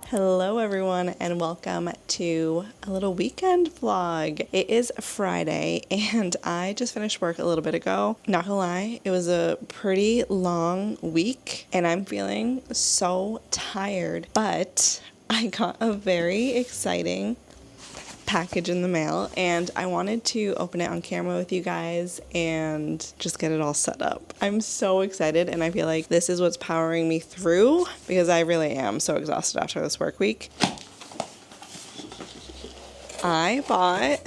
Hello everyone and welcome to a little weekend vlog. It is Friday and I just finished work a little bit ago. Not gonna lie, it was a pretty long week and I'm feeling so tired, but I got a very exciting package in the mail and I wanted to open it on camera with you guys and just get it all set up. I'm so excited and I feel like this is what's powering me through because I really am so exhausted after this work week. I bought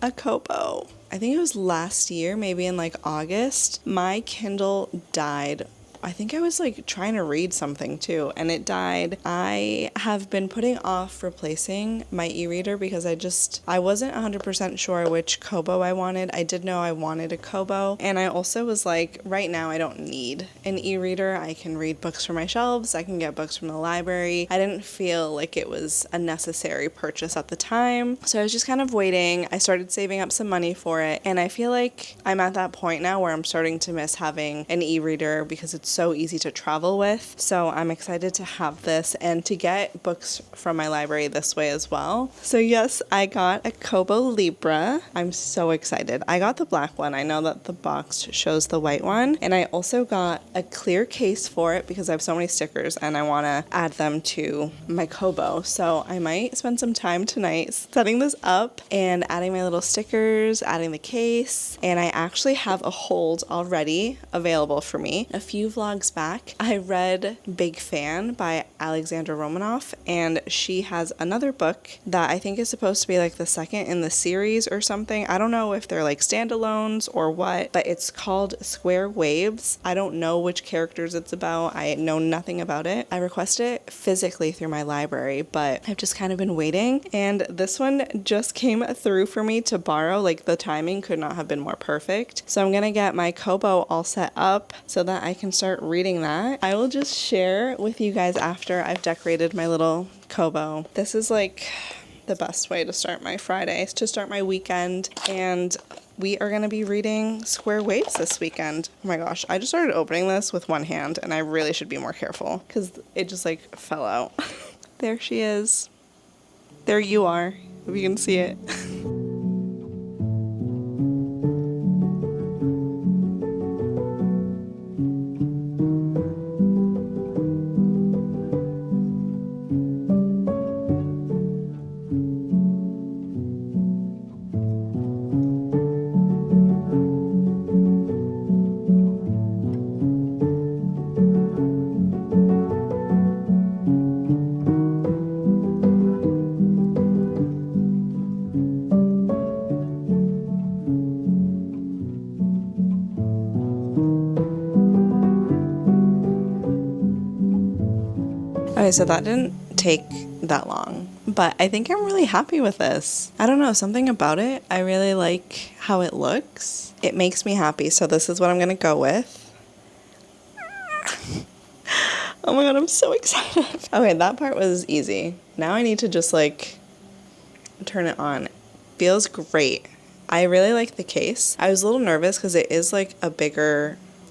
a kobo. I think it was last year, maybe in like August. My Kindle died. I think I was like trying to read something too and it died. I have been putting off replacing my e-reader because I wasn't 100% sure which kobo I wanted. I did know I wanted a kobo and I also was like, right now I don't need an e-reader. I can read books from my shelves. I can get books from the library. I didn't feel like it was a necessary purchase at the time. So I was just kind of waiting. I started saving up some money for it and I feel like I'm at that point now where I'm starting to miss having an e-reader because it's so easy to travel with. So I'm excited to have this and to get books from my library this way as well. So yes, I got a Kobo Libra. I'm so excited. I got the black one. I know that the box shows the white one. And I also got a clear case for it because I have so many stickers and I want to add them to my Kobo. So I might spend some time tonight setting this up and adding my little stickers, adding the case. And I actually have a hold already available for me. A few vlogs back, I read Big Fan by Alexandra Romanoff, and she has another book that I think is supposed to be like the second in the series or something. I don't know if they're like standalones or what, but it's called Square Waves. I don't know which characters it's about. I know nothing about it. I requested it physically through my library, but I've just kind of been waiting, and this one just came through for me to borrow. Like the timing could not have been more perfect. So I'm gonna get my Kobo all set up so that I can start reading that. I will just share with you guys after I've decorated my little Kobo. This is like the best way to start my Friday, to start my weekend, and we are going to be reading Square Waves this weekend. Oh my gosh, I just started opening this with one hand and I really should be more careful because it just like fell out. There she is. There you are, if you can see it. Okay, so that didn't take that long, but I think I'm really happy with this. I don't know, something about it. I really like how it looks. It makes me happy, so this is what I'm gonna go with. Oh my god, I'm so excited. Okay, that part was easy. Now I need to just like turn it on. Feels great. I really like the case. I was a little nervous because it is like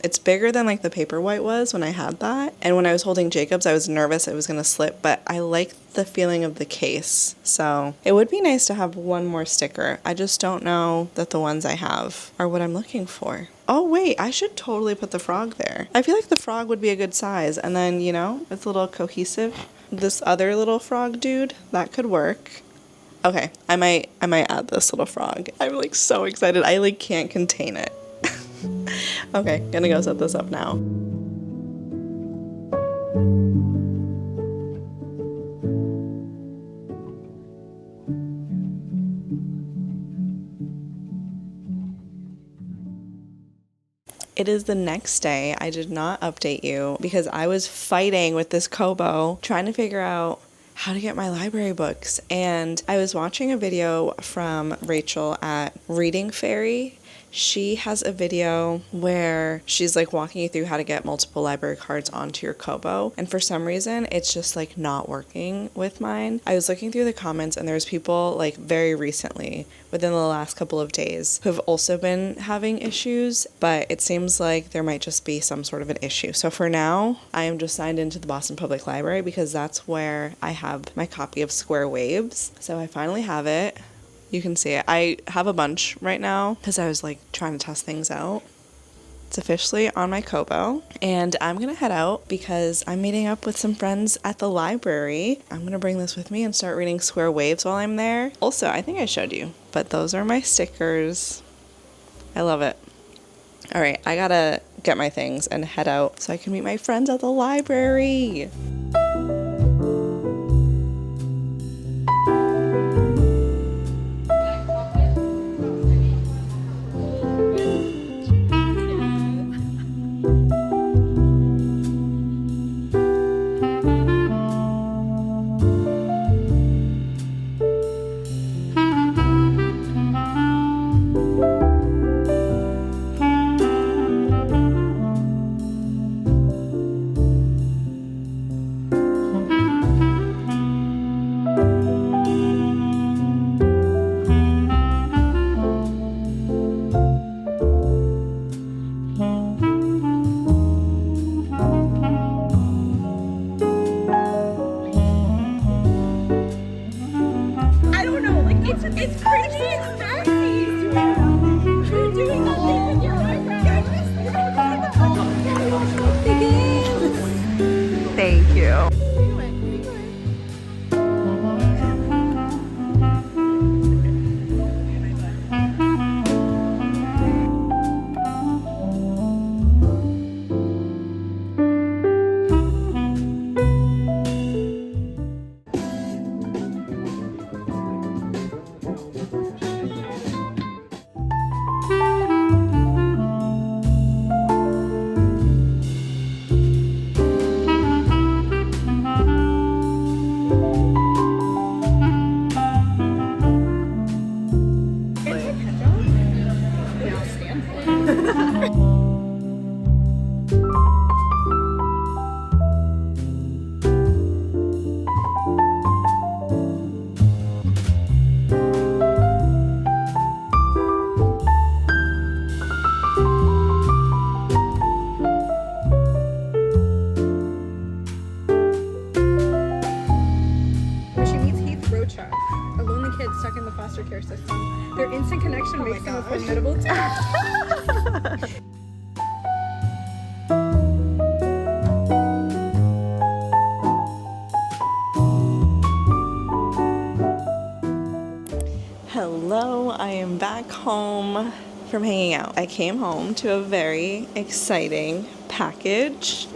it's bigger than like the Paperwhite was when I had that. And when I was holding Jacob's, I was nervous it was gonna slip, but I like the feeling of the case. So it would be nice to have one more sticker. I just don't know that the ones I have are what I'm looking for. Oh wait, I should totally put the frog there. I feel like the frog would be a good size. And then, you know, it's a little cohesive. This other little frog dude, that could work. Okay, I might add this little frog. I'm like so excited. I like can't contain it. Okay, gonna go set this up now. It is the next day. I did not update you because I was fighting with this Kobo, trying to figure out how to get my library books. And I was watching a video from Rachel at Reading Fairy. She has a video where she's like walking you through how to get multiple library cards onto your kobo, and for some reason it's just like not working with mine. I was looking through the comments and there's people like very recently, within the last couple of days, who have also been having issues, but it seems like there might just be some sort of an issue. So for now, I am just signed into the Boston Public Library because that's where I have my copy of Square Waves. So I finally have it. You can see it. I have a bunch right now because I was like trying to test things out. It's officially on my kobo, and I'm gonna head out because I'm meeting up with some friends at the library. I'm gonna bring this with me and start reading Square Waves while I'm there. Also, I think I showed you, but those are my stickers. I love it. All right, I gotta get my things and head out so I can meet my friends at the library. It's crazy. It's messy. You're doing nothing with your eyebrows. Thank you. A lonely kid stuck in the foster care system. Their instant connection makes them a formidable team. Hello, I am back home from hanging out. I came home to a very exciting package.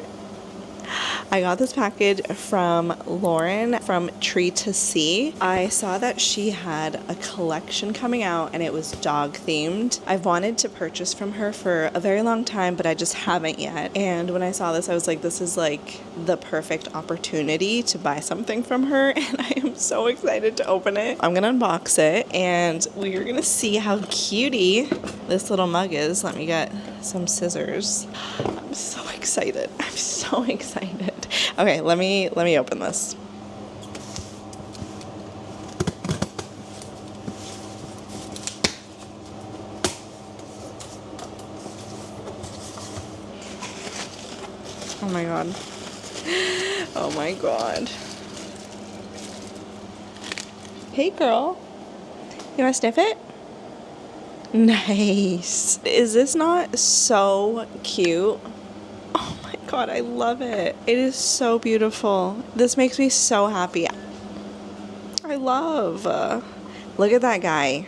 I got this package from Lauren from Tree to Sea. I saw that she had a collection coming out and it was dog themed. I've wanted to purchase from her for a very long time, but I just haven't yet. And when I saw this, I was like, this is like the perfect opportunity to buy something from her. And I am so excited to open it. I'm gonna unbox it and we're gonna see how cutie this little mug is. Let me get some scissors. I'm so excited. I'm so excited. Okay, let me open this. Oh my god. Oh my god. Hey girl. You wanna sniff it? Nice. Is this not so cute? Oh my god, I love it. It is so beautiful. This makes me so happy. I love. Look at that guy.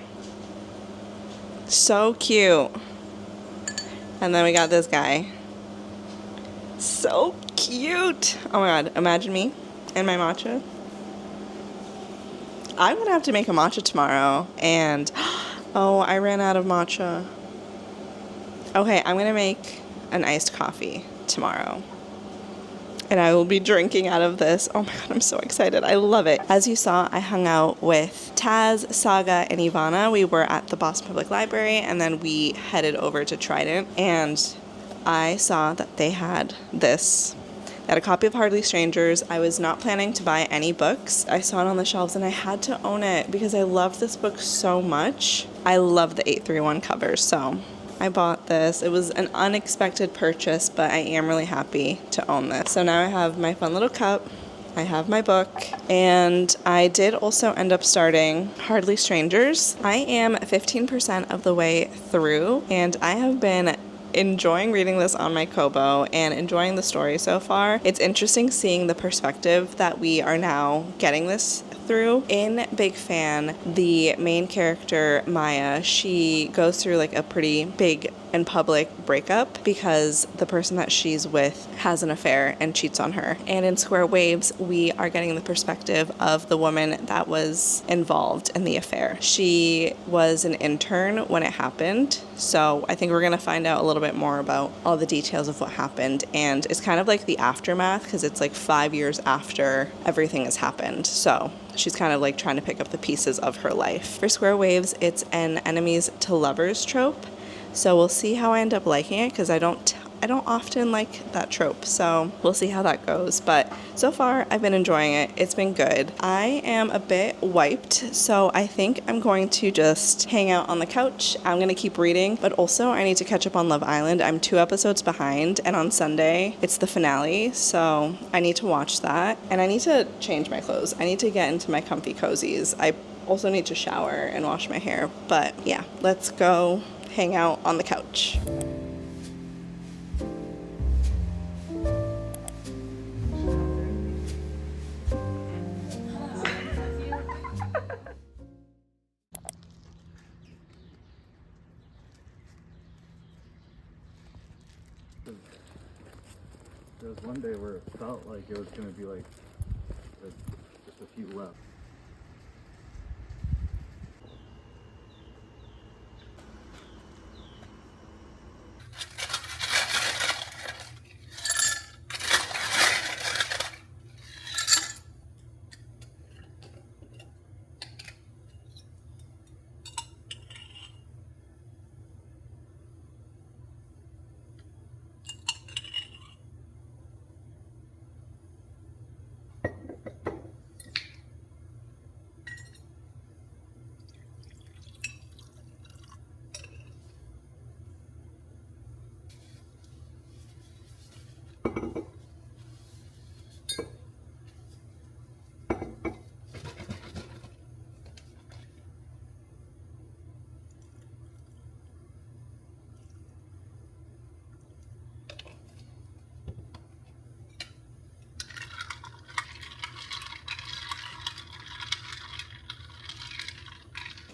So cute. And then we got this guy. So cute. Oh my god, imagine me and my matcha. I'm gonna have to make a matcha tomorrow and oh, I ran out of matcha. Okay, I'm gonna make an iced coffee tomorrow. and I will be drinking out of this. Oh my god, I'm so excited. I love it. As you saw, I hung out with Taz, Saga, and Ivana. We were at the Boston Public Library, and then we headed over to Trident, and I saw that they had this. They had a copy of Hardly Strangers. I was not planning to buy any books. I saw it on the shelves, and I had to own it because I love this book so much. I love the 831 covers, so I bought this. It was an unexpected purchase, but I am really happy to own this. So now I have my fun little cup. I have my book, and I did also end up starting Hardly Strangers. I am 15% of the way through, and I have been enjoying reading this on my kobo and enjoying the story so far. It's interesting seeing the perspective that we are now getting this through. In Big Fan, the main character, Maya, she goes through like a pretty big and public breakup because the person that she's with has an affair and cheats on her. And in Square Waves, we are getting the perspective of the woman that was involved in the affair. She was an intern when it happened, so I think we're going to find out a little bit more about all the details of what happened, and it's kind of like the aftermath because it's like 5 years after everything has happened. So she's kind of like trying to pick up the pieces of her life. For Square Waves, it's an enemies to lovers trope. So we'll see how I end up liking it because I don't often like that trope. So we'll see how that goes. But so far, I've been enjoying it. It's been good. I am a bit wiped, so I think I'm going to just hang out on the couch. I'm going to keep reading, but also I need to catch up on Love Island. I'm 2 episodes behind, and on Sunday, it's the finale, so I need to watch that. And I need to change my clothes. I need to get into my comfy cozies. I also need to shower and wash my hair. But yeah, let's go hang out on the couch. There was one day where it felt like it was going to be like just a few left.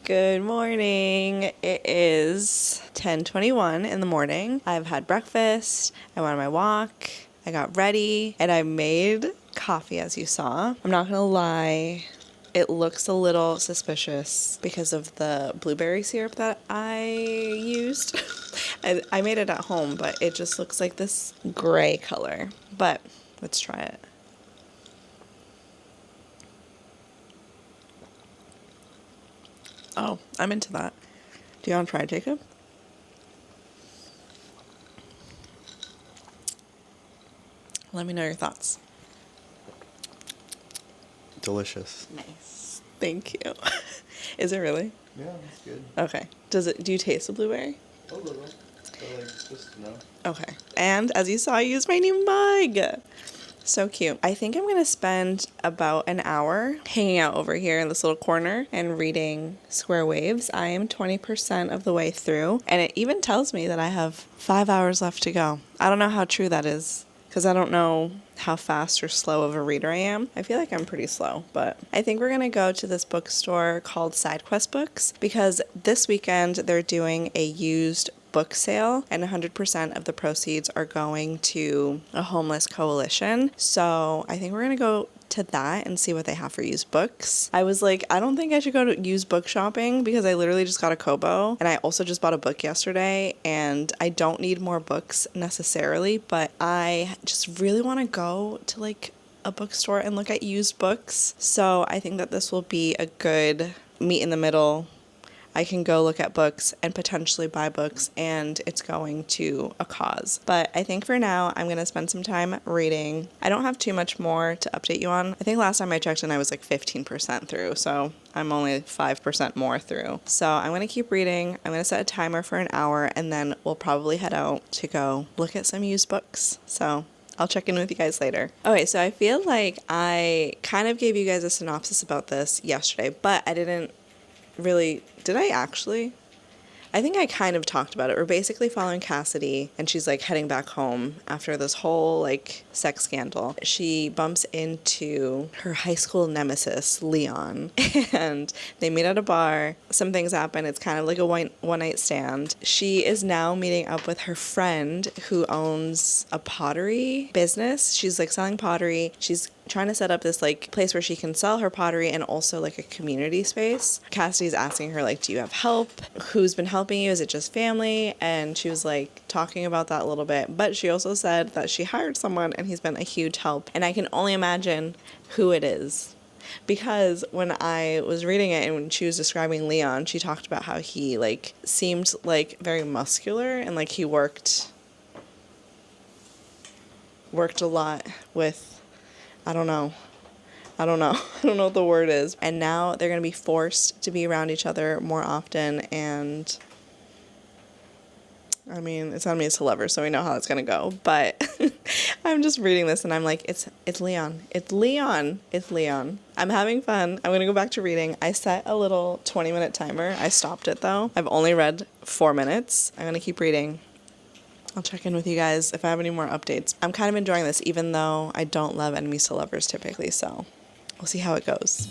Good morning. It is 10:21 in the morning. I've had breakfast. I went on my walk. I got ready, and I made coffee, as you saw. I'm not gonna lie, it looks a little suspicious because of the blueberry syrup that I used. I made it at home, but it just looks like this gray color. But let's try it. Oh, I'm into that. Do you want to try it, Jacob? Let me know your thoughts. Delicious. Nice. Thank you. Is it really? Yeah, it's good. Okay. Do you taste the blueberry? A little. But like, just enough. Okay. And as you saw, I used my new mug. So cute. I think I'm going to spend about an hour hanging out over here in this little corner and reading Square Waves. I am 20% of the way through, and it even tells me that I have 5 hours left to go. I don't know how true that is because I don't know how fast or slow of a reader I am. I feel like I'm pretty slow, but I think we're going to go to this bookstore called Side Quest Books because this weekend they're doing a used book sale and 100% of the proceeds are going to a homeless coalition. So I think we're going to go to that and see what they have for used books. I was like, I don't think I should go to used book shopping because I literally just got a kobo, and I also just bought a book yesterday, and I don't need more books necessarily, but I just really want to go to like a bookstore and look at used books. So I think that this will be a good meet in the middle. I can go look at books and potentially buy books, and it's going to a cause. But I think for now, I'm going to spend some time reading. I don't have too much more to update you on. I think last time I checked in, I was like 15% through, so I'm only 5% more through. So I'm going to keep reading. I'm going to set a timer for an hour, and then we'll probably head out to go look at some used books. So I'll check in with you guys later. Okay, so I feel like I kind of gave you guys a synopsis about this yesterday, but I didn't really, did I actually? I think I kind of talked about it. We're basically following Cassidy, and she's like heading back home after this whole like sex scandal. She bumps into her high school nemesis, Leon, and they meet at a bar. Some things happen. It's kind of like a one-night stand. She is now meeting up with her friend who owns a pottery business. She's like selling pottery. She's trying to set up this like place where she can sell her pottery and also like a community space. Cassidy's asking her like, do you have help? Who's been helping you? Is it just family? And she was like talking about that a little bit, but she also said that she hired someone and he's been a huge help, and I can only imagine who it is. Because when I was reading it and when she was describing Leon, she talked about how he like seemed like very muscular and like he worked a lot with, I don't know what the word is. And now they're going to be forced to be around each other more often. And I mean, it's enemies to lovers, so we know how it's going to go. But I'm just reading this and I'm like, it's Leon. It's Leon. It's Leon. I'm having fun. I'm going to go back to reading. I set a little 20-minute timer. I stopped it though. I've only read 4 minutes. I'm going to keep reading. I'll check in with you guys if I have any more updates. I'm kind of enjoying this, even though I don't love enemies to lovers typically, so we'll see how it goes.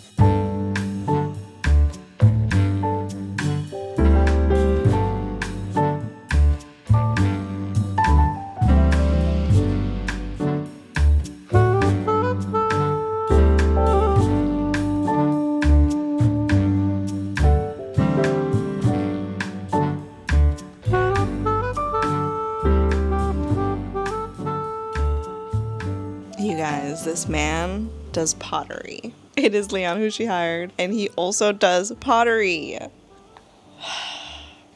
You guys, this man does pottery. It is Leon who she hired, and he also does pottery.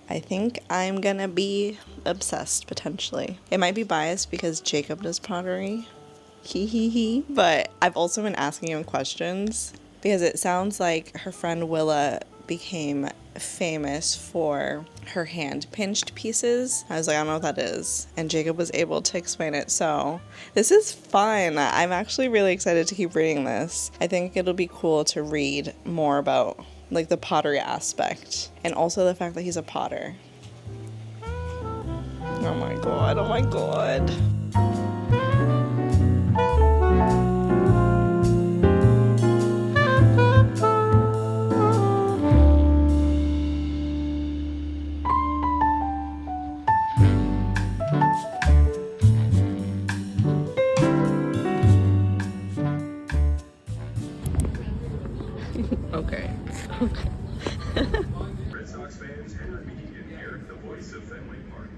I think I'm gonna be obsessed, potentially. It might be biased because Jacob does pottery. He. But I've also been asking him questions because it sounds like her friend Willa became famous for her hand pinched pieces. I was like, I don't know what that is. And Jacob was able to explain it. So this is fun. I'm actually really excited to keep reading this. I think it'll be cool to read more about like the pottery aspect and also the fact that he's a potter. Oh my god. Oh my god. Okay. Red Sox fans, Henry McKeon here, the voice of Fenway Park.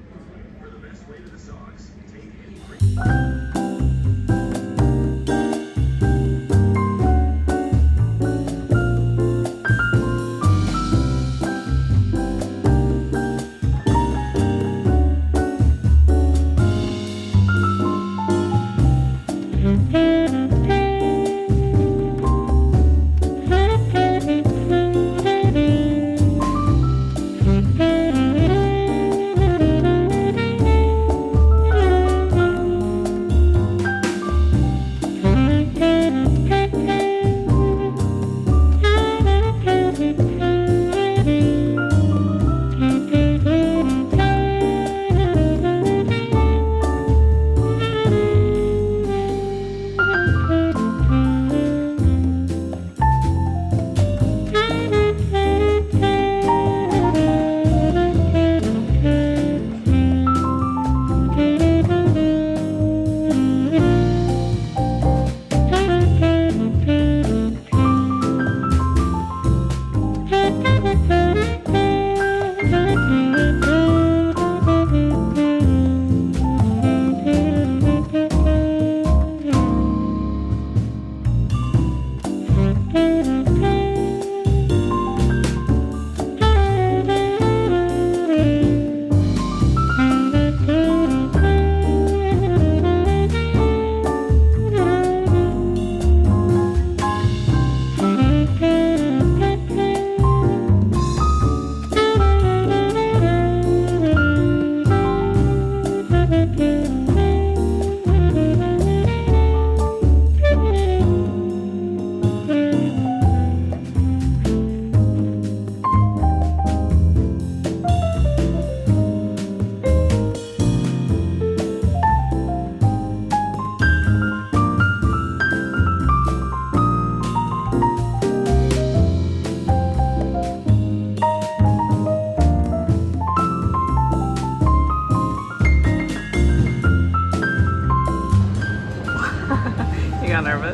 For the best way to the Sox, take any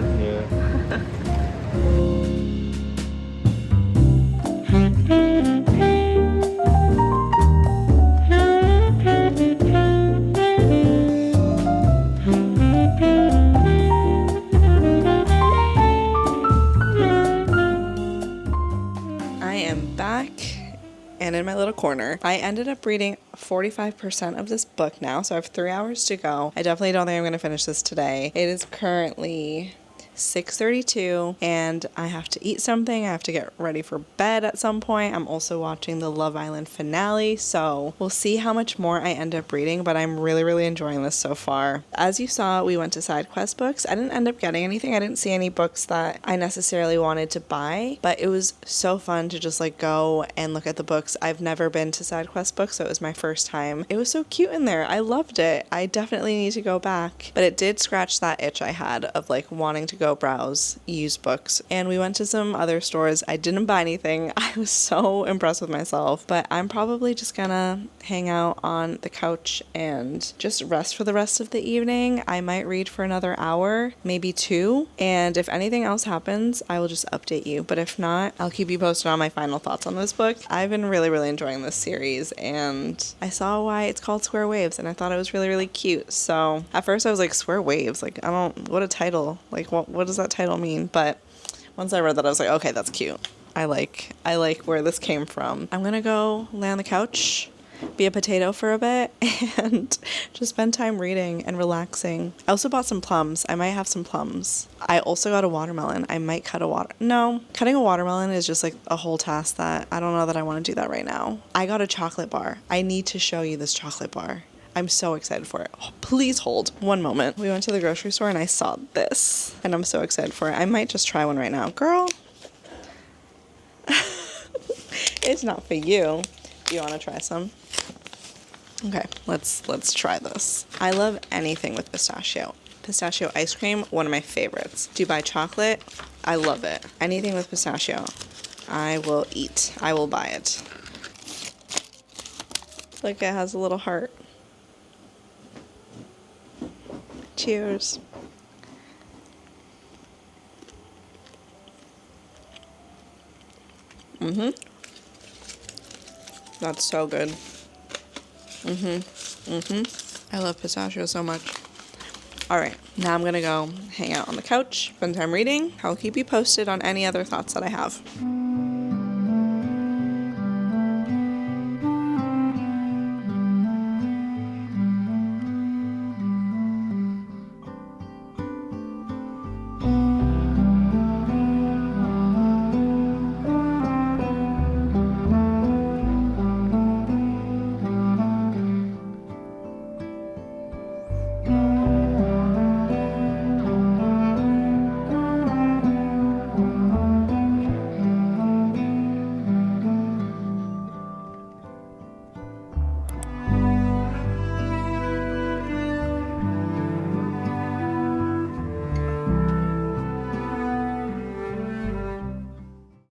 it. Yeah. I am back and in my little corner. I ended up reading 45% of this book now, so I have 3 hours to go. I definitely don't think I'm going to finish this today. It is currently 6:32 and I have to eat something. I have to get ready for bed at some point. I'm also watching the Love Island finale, so we'll see how much more I end up reading, but I'm really enjoying this so far. As you saw, we went to side quest books. I didn't end up getting anything. I didn't see any books that I necessarily wanted to buy, but it was so fun to just like go and look at the books. I've never been to side quest books, so it was my first time. It was so cute in there. I loved it. I definitely need to go back, but it did scratch that itch I had of like wanting to go browse used books. And we went to some other stores. I didn't buy anything. I was so impressed with myself, but I'm probably just gonna hang out on the couch and just rest for the rest of the evening. I might read for another hour, maybe 2, and if anything else happens, I will just update you, but if not, I'll keep you posted on my final thoughts on this book. I've been really enjoying this series, and I saw why it's called Square Waves, and I thought it was really cute. So at first I was like, Square Waves, like what a title, like what does that title mean? But once I read that, I was like, okay, that's cute. I like where this came from. I'm gonna go lay on the couch, be a potato for a bit, and just spend time reading and relaxing. I also bought some plums. I might have some plums. I also got a watermelon. I might cut cutting a watermelon is just like a whole task that I don't know that I want to do that right now. I got a chocolate bar. I need to show you this chocolate bar. I'm so excited for it. Oh, please hold one moment. We went to the grocery store and I saw this and I'm so excited for it. I might just try one right now. Girl, it's not for you. Do you want to try some? Okay, let's try this. I love anything with pistachio. Pistachio ice cream, one of my favorites. Dubai chocolate, I love it. Anything with pistachio, I will eat. I will buy it. Look, it has a little heart. Cheers. That's so good. I love pistachio so much. All right, now I'm gonna go hang out on the couch, spend time reading. I'll keep you posted on any other thoughts that I have.